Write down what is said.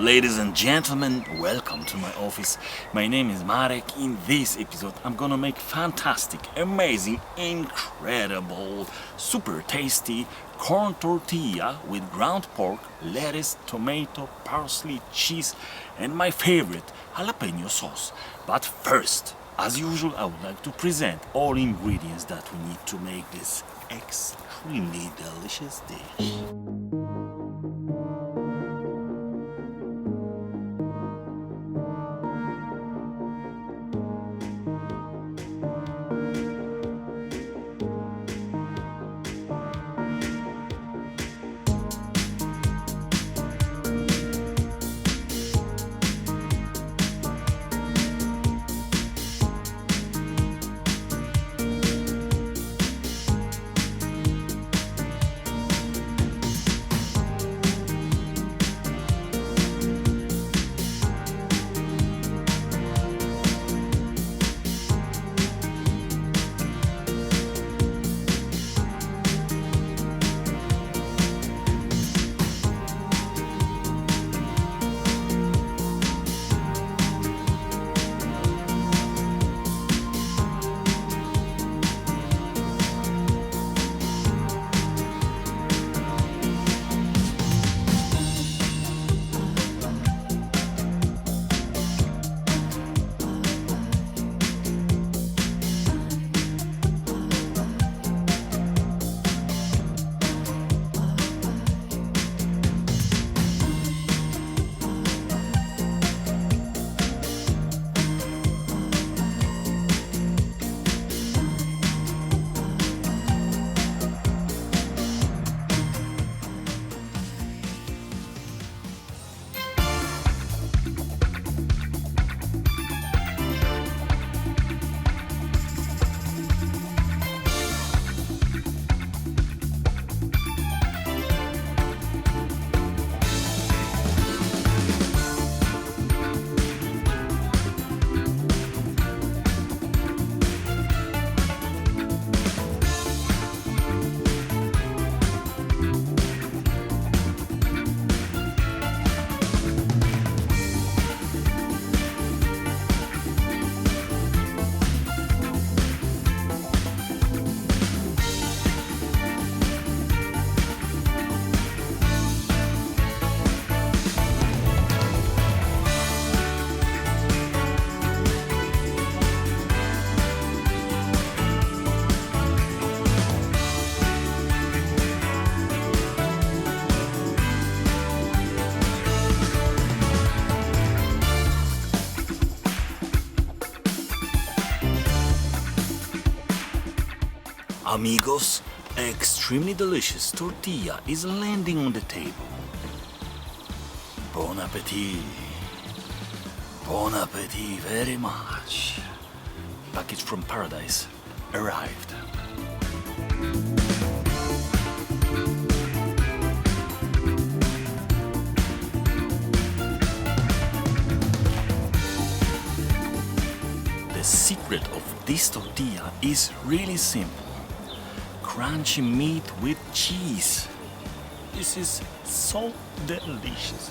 Ladies and gentlemen, welcome to my office. My name is Marek. In this episode, I'm gonna make fantastic, amazing, incredible, super tasty corn tortilla with ground pork, lettuce, tomato, parsley, cheese, and my favorite, jalapeno sauce. But first, as usual, I would like to present all ingredients that we need to make this extremely delicious dish. Amigos, extremely delicious tortilla is landing on the table. Bon appetit. Bon appetit very much. Package from paradise arrived. The secret of this tortilla is really simple. Crunchy meat with cheese. This is so delicious.